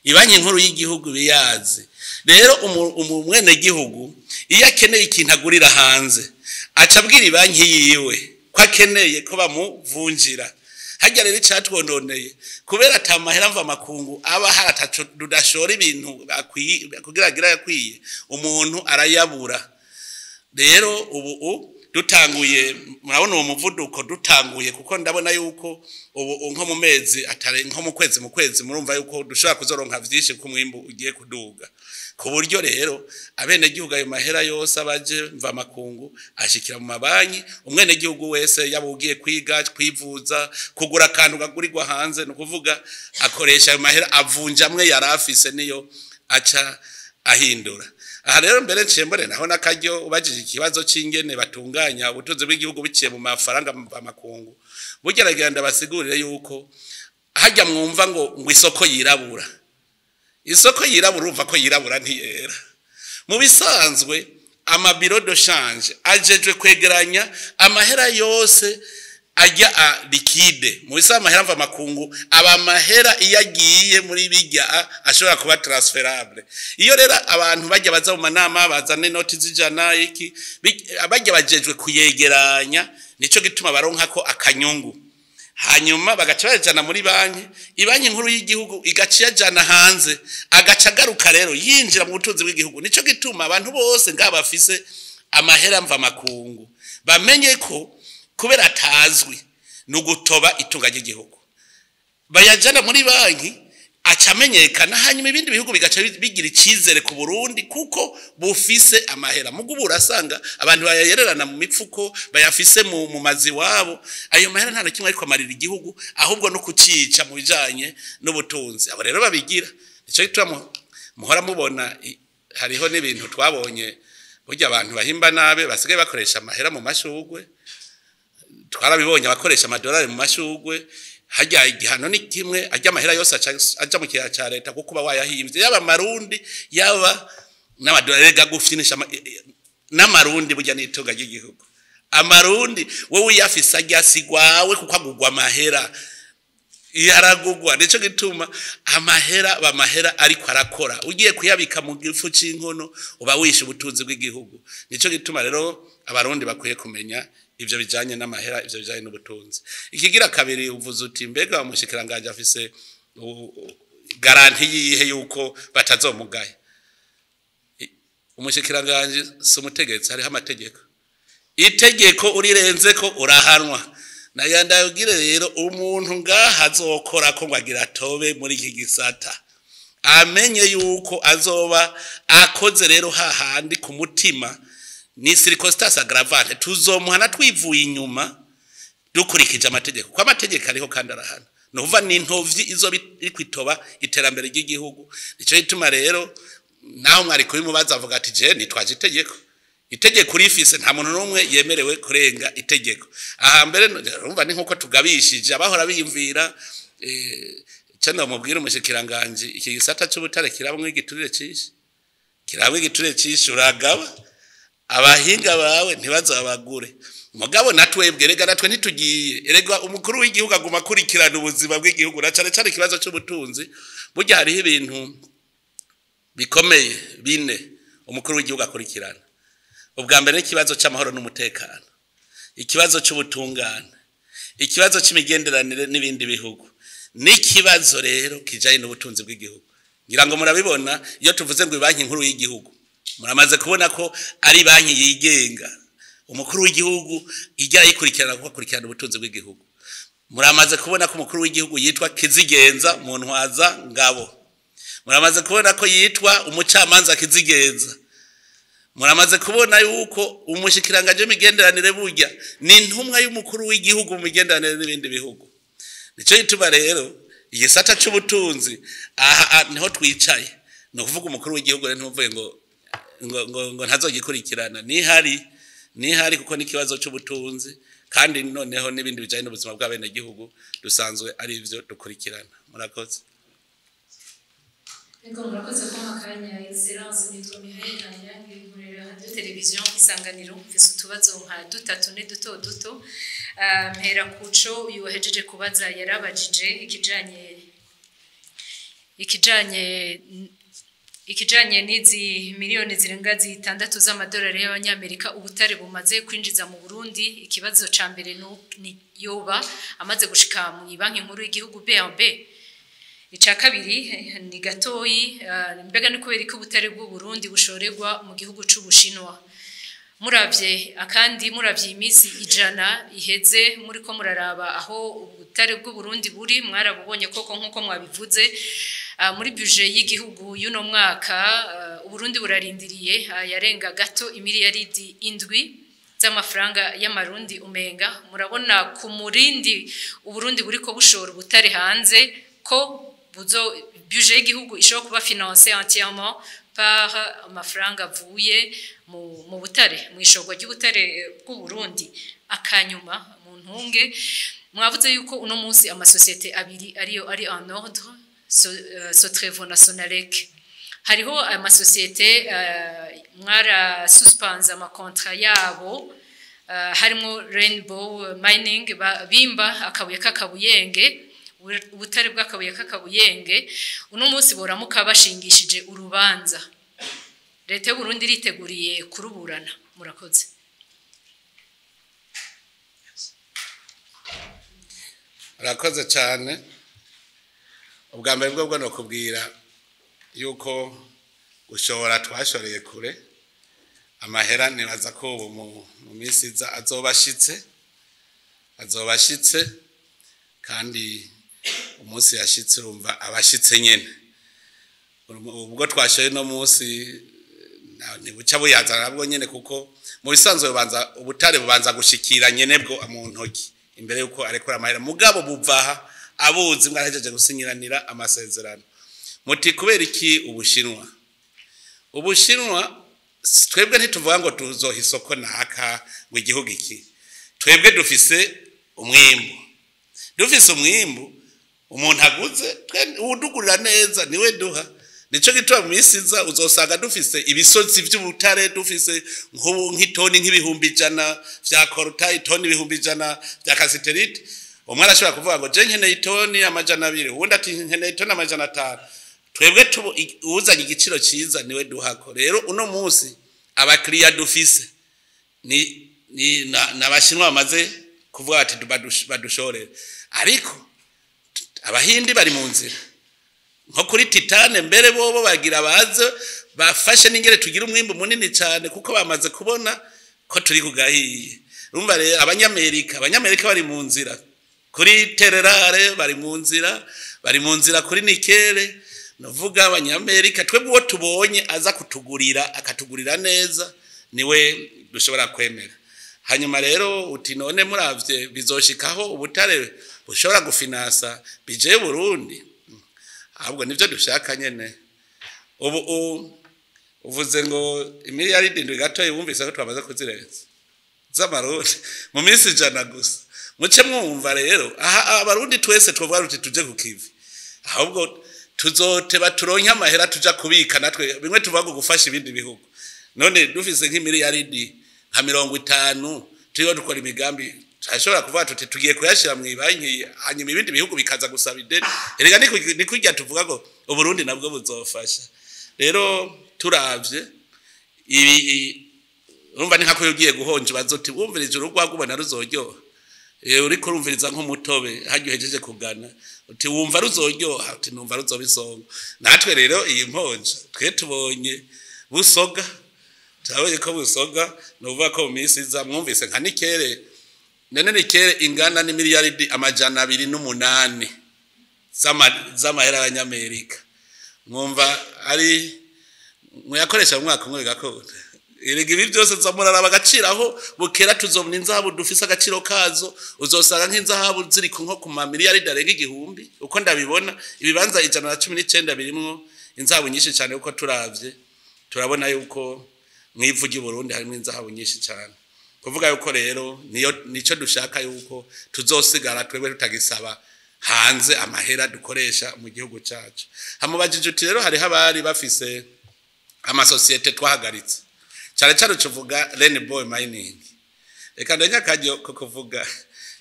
ibanki nkuru y'igihugu biyazi rero umwene gihugu iyo akeneye ikintu agurira hanze acabwira ibanki yiwe kwakeneye ko bamuvunjira hajya rero icatwondoneye kubera atamahera mva makungu aba harataco dudashora ibintu kugira yakwiye umuntu arayabura rero ubu dutanguye murabona uwo muvuduko dutanguye kuko ndabona yuko ubu nko mu mezi atare nko mu kwezi murumva yuko dushobora kuzoronka vyinshi ku mwimbu ugiye kuduga ku buryo rero abene gihugu ayo mahera yose abaje mva makungu ashikira mu mabanki umwene gihugu wese yabugiye kwiga kwivuza kugura kantu gagurirwa hanze no kuvuga akoresha ayo mahera avunja amwe yarafise niyo aca ahindura aha rero mbere ncembore naho nakaryo ubajije ikibazo c'ingene batunganya ubutunzi bw'igihugu biciye mu mafaranga mva makungu bugeragenda basigurire yuko hajya mwumva ngo isoko yirabura isoko yirabura uva ko yirabura ntiyera mu bisanzwe amabiro de change ajejwe kwegeranya amahera yose ajya liquide mu bisa amahera mva makungu aba mahera iyagiye muri bijya ashobora kuba transferable iyo rero abantu bajya baza mu manama bazane noti zijana iki bajya bajejwe kuyegeranya nico gituma baronka ko akanyungu hanyuma bagaca bajana muri banki nkuru y'igihugu igaciya jana hanze agacagaruka rero yinjira mu butunzi bw'igihugu nico gituma abantu bose ngabafise amahera mva makungu bamenye ko kubera atazwi nugutoba itunga ry'igihugu bayajana muri banki acamenyekana hanyuma ibindi bihugu bigaca bigira icizere ku Burundi kuko bufise amahera mugubu urasanga abantu bayayererana mu mipfuko bayafise mu mazi wabo ayo mahera nta kimwe ariko amarira igihugu ahubwo no kucica mu bijanye n'ubutunzi abo rero babigira ico gituma muhora mubona hariho n'ibintu twabonye burya abantu bahimba nabe basigaye bakoresha amahera mu mashugwe twarabibonye abakoresha amadolari mu mashugwe hajya igihano ni kimwe ajya amahera yose aja mu kiya ca leta kuko ba wayahimvye yaba marundi yaba n'amadolari gagufyinisha n'amarundi burya n'itunga ry'igihugu amarundi wowe uyafise ajya sigwawe kuko agugwa amahera yaragugwa nico gituma amahera bamahera ariko arakora ugiye kuyabika mu gifu c'inkono uba wishe ubutunzi bw'igihugu nico gituma rero abarundi bakwiye kumenya ivyo bijanye n'amahera ivyo bijanye n'ubutunzi ikigira kabiri uvuze uti mbega umushikiranganje afise garanti yihe yuko batazomugaya umushikiranganje sumutegetsi hariho amategeko itegeko urirenze ko urahanwa nayandayugire rero umuntu ngaha azokora ko ngwagira tobe muri iki gisata amenye yuko azoba akoze rero hahandi ku mutima ni circumstance aggravante tuzomuhana twivuye inyuma dukurikije amategeko kwa amategeko ariho kandi arahana nuva ni ntovyi izo bikwitoba iterambere ry'igihugu nico gituma rero naho mwari kubimubaza avuga ati je nitwaje itegeko rifise nta muntu numwe yemerewe kurenga itegeko aha mbere urumva ni nkuko tugabishije abahora biyumvira cyane mubwira umushikiranganje iki gisata cy'ubutare kirabamwe igiturire cishi uragaba abahinga bawe ntibazabagure mugabo natwebwe rega natwe ntitugiye erega umukuru w'igihugu aguma kurikirana ubuzima bw'igihugu na cyane ikibazo cy'ubutunzi burya hariho ibintu bikomeye bine umukuru w'igihugu akurikirana ubwa mbere n'ikibazo cy'amahoro n'umutekano ikibazo cy'ubutungane ikibazo cy'imigenderanire n'ibindi bihugu n'ikibazo rero kijanye n'ubutunzi bw'igihugu ngira ngo murabibona iyo tuvuze ngo banki nkuru y'igihugu muramaze kubona ko ari banki yigenga umukuru w'igihugu ijya yikurikirana gukurikirana ubutunzi bw'igihugu muramaze kubona ko umukuru w'igihugu yitwa Kizigenza mu ntwaza ngabo muramaze kubona ko yitwa umucamanza Kizigenza muramaze kubona yuko umushikiranganje w'imigenderanire burya ni intumwa y'umukuru w'igihugu mu migenderanire n'ibindi bihugu nico gituma rero igisata cy'ubutunzi aha niho twicaye no kuvuga umukuru w'igihugu rero ntuvuye ngo ntazogikurikirana nihari kuko n'ikibazo cy'ubutunzi kandi noneho n'ibindi bijanye n'ubuzima bw'abene gihugu dusanzwe ari ivyo dukurikirana murakoze murakoze ko makanya excellence nitwa Mihaye Kanyange ngurira radio television Isanganiro mfise utubazo nka dutatu ne duto mpera kuco uyu wahejeje kubaza yarabajije ikijanye n'izi miliyoni zirenga zitandatu z'amadolari y'abanyamerika ubutare bumaze kwinjiza mu Burundi ikibazo ca mbere ni yoba amaze gushika mu banki nkuru y'igihugu BRB ica kabiri ni gatoyi mbega ni kubera ko ubutare bw'u Burundi bushoregwa mu gihugu c'Ubushinwa muravye imisi ijana iheze muri ko muraraba aho ubutare bw'u Burundi buri mwarabubonye koko nkuko mwabivuze muri budget y'igihugu y'uno mwaka Uburundi burarindiriye yarenga gato imiliyaridi 7 z'amafaranga y'amarundi umenga murabona ku murindi Uburundi buriko bushora ubutare hanze ko buzo budget y'igihugu ishobora kuba financé entièrement par amafaranga avuye mu butare mu ishogwa ry'ubutare bw'u Burundi akanyuma mu ntunge mwavuze yuko uno munsi amasosiyete abiri ari en ordre Sotrevo na Sonarek hariho amasosiyete mwara suspense amakontra yabo harimo Rainbow Mining bimba akabuye k'akabuyenge ubutare bw'akabuye k'akabuyenge uno munsi boramuka bashingishije urubanza leta y'u Burundi riteguriye kuruburana murakoze Murakoze cyane ubwa mbere bwo no kubwira yuko ushobora twashoreye kure amahera nibaza ko ubu mu minsi azobashitse kandi umunsi yashitse urumva abashitse nyene ubwo twashoye no munsi ni buca buyazana nabwo nyene kuko mu bisanzwe ubutare bubanza gushikira nyene bwo mu ntoki imbere yuko arekora amahera mugabo buvaha abuzi mwarahejeje gusinyiranira amasezerano muti kubera iki ubushinwa twebwe ntituvuga ngo tuzoha isoko naka ngo igihugu iki twebwe dufise umwimbu umuntu aguze udugurira neza niwe duha nico gitwa mu misiza uzosanga dufise ibisozi by'ubutare dufise nk'itoni nk'ibihumbi 100 vya colta itoni ibihumbi 100 vya cassiterite umwe arashobora kuvuga ngo je nkeneye itoni 200 ubundi ati nkeneye itoni 500 twebwe uzanye igiciro ciza niwe duhako rero uno munsi abakiriya dufise ni nabashinwa bamaze kuvuga ati badushorere ariko abahindi bari mu nzira nko kuri titane mbere bobo bagira baze bafashe n'ingere tugira umwimbo munini cyane kuko bamaze kubona ko turi kugahiye urumva rero abanyamerika bari mu nzira kuri tererare bari mu nzira kuri nikele novuga abanyamerika twebwe uwo tubonye aza kutugurira akatugurira neza niwe dushobora kwemera hanyuma rero uti none muravye bizoshikaho ubutare bushobora gufinansa bije Burundi ahubwo nivyo dushaka nyene ubu uvuze ngo imiliyaridi ndwi gato yumvise ko twamaze kuzirenza z'amarundi mu minsi 100 gusa muce mwumva rero aha abarundi twese twovuga ruti tuje kukivi ahubwo tuzoteba turonke amahera tuja kubika natwe bimwe tuvuga ngo gufasha ibindi bihugu none dufise nk'imiliyaridi nka 50 turiho dukora imigambi ashobora kuvuga tuti tugiye kuyashira mu ibanki hanyuma ibindi bihugu bikaza gusaba ideni erega ni kujya tuvuga ngo uburundi nabwo buzofasha rero turavye ibi urumva ni nkako yugiye guhonje bazoti wumvirije urugwagubona ruzoryoha uriko urumviriza nk'umutobe hajyohejeje kugana uti wumva ruzoryoha uti numva ruzobisonga natwe rero iyi mponje twe tubonye busoga tawe ko busoga novuga ko mu minsi za mwumvise nka nikere nene nikere ingana ni miliyaridi 208 z'amahera y'Amerika mwumva ari muyakoresha mu mwaka umwe gakondo irega ibi byose zamurara bagaciraho bukera tuzomna inzahabu dufise agaciro kazo uzosanga nk'inzahabu ziri nko ku miliyaridi arenga 1000 uko ndabibona ibibanza 119 birimwo inzahabu nyinshi cyane uko turavye turabona yuko mwivugi Burundi harimo inzahabu nyinshi cyane kuvuga yuko rero nico dushaka yuko tuzosigara twebwe tutagisaba hanze amahera dukoresha mu gihugu cyacu hamubajije uti rero hari habari bafise amasosiyete twahagaritse cyane cyane tuvuga Rainbow Mining reka ndanya kajyo ko kuvuga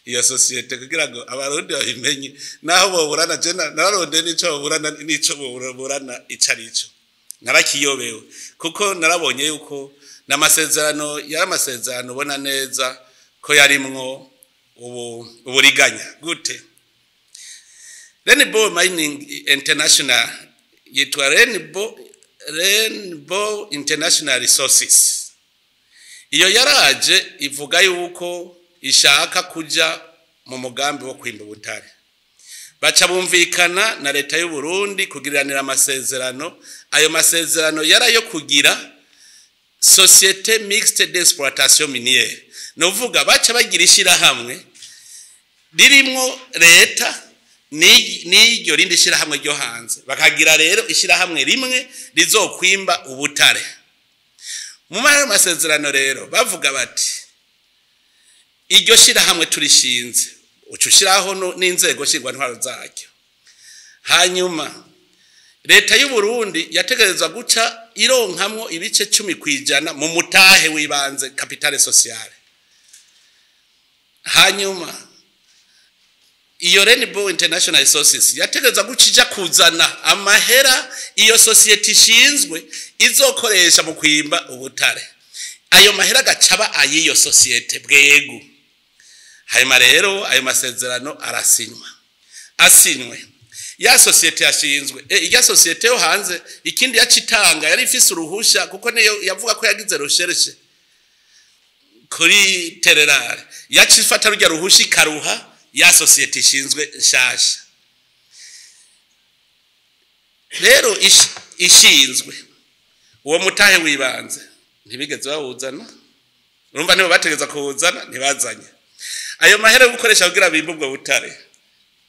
iyo societe kugira ngo abarundi babimenye naho boburana je naronde nico boburana icarico narakiyobewe kuko narabonye yuko n'amasezerano ubona neza ko yarimwo uburiganya gute Rainbow Mining International yitwa Rainbow International Resources iyo yaraje ivuga yuko ishaka kuja mu mugambi wo kwimba ubutare baca bumvikana na leta y'u Burundi kugiranira amasezerano ayo masezerano yarayo kugira société mixte d'exploitation minière novuga baca bagirishira hamwe ririmo leta n'iryo rindi shira hamwe ryo hanze bakagira rero ishira hamwe rimwe rizokwimba ubutare mu masezerano rero bavuga bati iryo shira hamwe turishinze ucushiraho n'inzego shingwa ntwaro zacyo hanyuma leta y'u Burundi yategerezwa guca ironkamwo ibice 10% mu mutahe wibanze capitale sociale hanyuma iyo Rainbow International Resources yategereza gucija kuzana amahera iyo society ishinzwe izokoresha mu kwimba ubutare. Ayo mahera gacaba ayiyo society bwego. Hanyuma rero ayo masezerano asinywe ya society yashinzwe ya society yo hanze ikindi yacitanga yari ifise uruhusha kuko niyo yavuga ko yagize recherche kuri tererare yacifata rujya ruhushi karuha ya society ishinzwe nshasha. Rero ishinzwe uwo mutahe wibanze ntibigeze bawuzana, urumva nibo bategeza kuwuzana ntibazanye. Ayo mahera yo gukoresha kugira bimba ubwo butare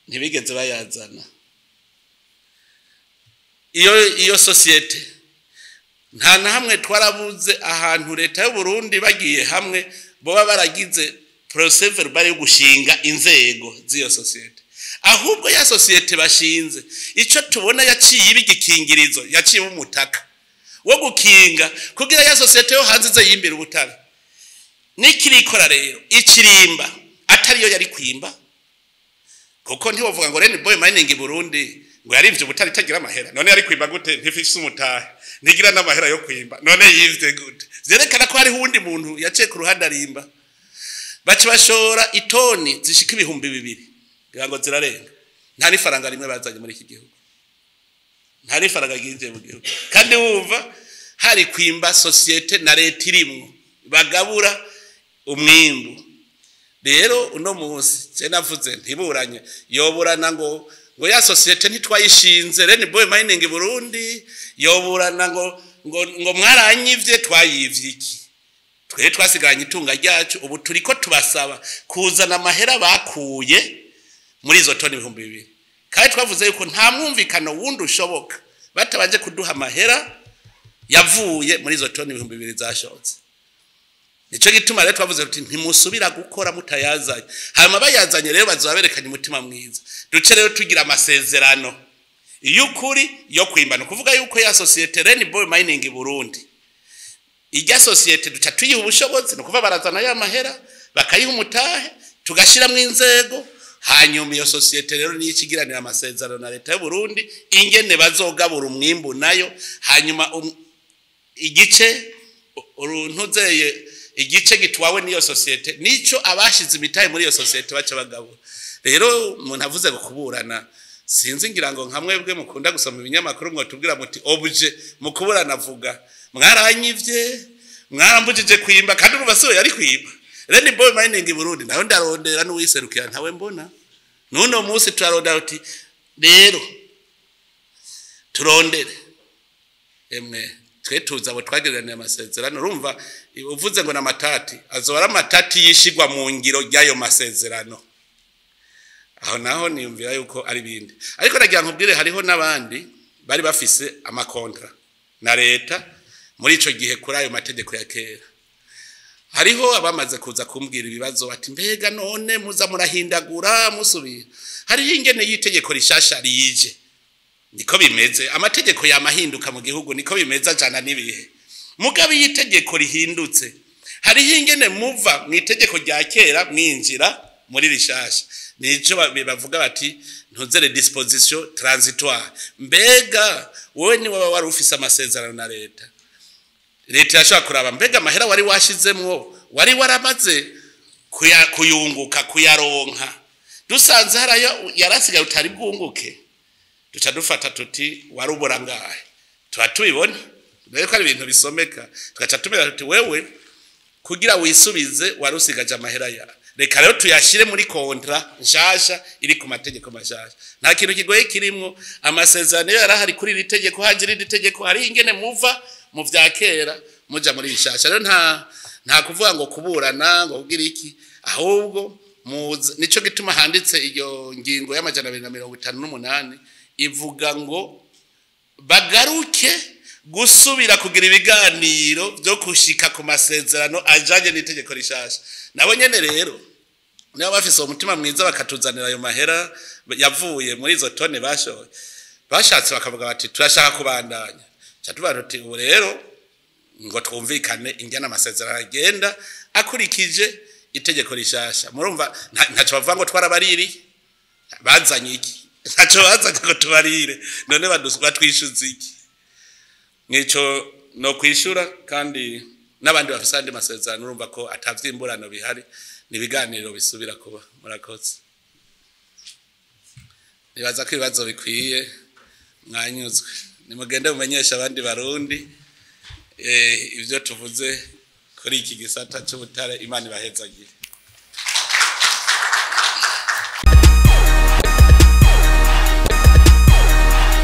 ntibigeze bayazana. Iyo society nta na hamwe twarabuze ahantu leta y'u Burundi bagiye hamwe boba baragize procès verbal yo gushinga inzego z'iyo society. Ahubwo ya society bashinze ico tubona yaciye ibigikingirizo yaciye umutaka wo gukinga kugira ya society yo hanze ze yimbira ubutare. Nikirikora rero ikirimba atari yo yari kwimba kuko ntiwovuga ngo Rainbow Mining Burundi ngo yarivye ubutare itagira amahera, none yari kwimba gute ntifise umutahe nigira n'amahera yo kwimba, none yivye gute? Zerekana ko hari hundi muntu yaciye ku ruhande arimba baci bashora itoni zishika 2,000 ngo zirarenga. Nta nifaranga rimwe bazanye muri iki gihugu, nta nifaranga ginje mu gihugu, kandi wumva hari kwimba societe na leta irimwo bagabura umwimbu. Rero uno munsi je navuze ntiburanye yoburana ngo ya societe ntitwayishinze Rainbow Mining Burundi, yoburana ngo mwaranyivye twayivye iki. Twe twasiganye itunga ryacu ubu turiko tubasaba kuzana amahera bakuye muri izo toni 2,000. Kandi twavuze yuko nta mwumvikano wundi ushoboka batabanje kuduha amahera yavuye muri izo toni 2,000 zashotse. Nico gituma rero twavuze tuti ntimusubira gukora mutayazanye. Hanyuma bayazanye rero bazaberekanye umutima mwiza. Duce rero tugira amasezerano y'ukuri yo kwimbana kuvuga yuko ya societe Rainbow Mining Burundi ijya societe duca tuyiha ubushobozi no kuva barazana ya mahera bakayiha umutahe tugashiramwo inzego. Hanyuma iyo societe rero ni ikigiranira amasezerano na leta y'u Burundi ingene bazogabura umwimbu nayo. Hanyuma igice uruntuzeye igice gitwawe niyo societe nico abashize imitahe muri iyo societe baca bagabura. Rero umuntu avuze kuburana sinzi ngira ngo nkamwebwe mukunda gusoma ibinyamakuru mwo tubwira muti obje mukuburana avuga mwaranyivye mwarambujije kwimba kandi urubasoye yari kwimba. Rainbow Mining Burundi naho ndarondera n'uwiserukira ntawe mbona nuno munsi turaronda uti rero turondere emwe twe tuza abo twagereranya amasezerano. Urumva uvuze ngo namatati azobara amatati yishigwa mu ngiro y'ayo masezerano, aho naho niyumvira yuko ari bindi. Ariko nagira nkubwire hariho nabandi bari bafise amakontra na leta muri ico gihe kuri ayo mategeko ya kera. Hariho abamaze kuza kumbwira ibibazo bati mbega none muza murahindagura musubira. Hariho ingene yitegeko rishasha rije niko bimeze, amategeko yamahinduka mu gihugu niko bimeze jana nibihe. Mugabe yitegeko rihindutse hariho ingene muva mu itegeko rya kera mwinjira muri rishasha. Nico bavuga bati ntuzere disposition transitoire. Mbega wowe ni waba wari ufise amasezerano na leta, leta yashaka kuraba mbega amahera wari washizemwo wari waramaze kuyunguka kuyaronka. Dusanze harayo yarasigaye utari bwunguke duca dufata tuti wari uburangaye turatubibona rero ko ari ibintu bisomeka tugaca tumera tuti wewe kugira wisubize wari usigaje amahera ya reka rero tuyashire muri kontra nshasha iri ku mategeko mashasha. Nta kintu kigoye kirimwo, amasezerano yarahari kuri iri tegeko hajira iri tegeko hari ingene muva mu vyakera muja muri ishasha. Rero nta kuvuga ngo kuburana ngo kugira iki, ahubwo nico gituma handitse iyo ngingo ya 258 ivuga ngo bagaruke gusubira kugira ibiganiro byo kushika ku masezerano ajanye n'itegeko rishasha. Nabo nyene rero nabo bafise umutima mwiza bakatuzanira ayo mahera yavuye muri izo tone bashatse bakavuga bati turashaka kubandanya. Cyatuba tuti rero ngo twumvikane injyana amasezerano agenda akurikije itegeko rishasha murumva ntaco bavuga ngo twarabariri bazanye iki ntaco bazanye ngo tubarire none batwishuza iki nico no kwishura kandi n'abandi bafise andi masezerano urumva ko atavyimburano bihari nibiganiro bisubira kuba murakoze nibaza ko ibibazo bikwiye mwanyuzwe nimugende mumenyesha abandi barundi ivyo tuvuze kuri iki gisata cy'ubutare Imana ibahezagire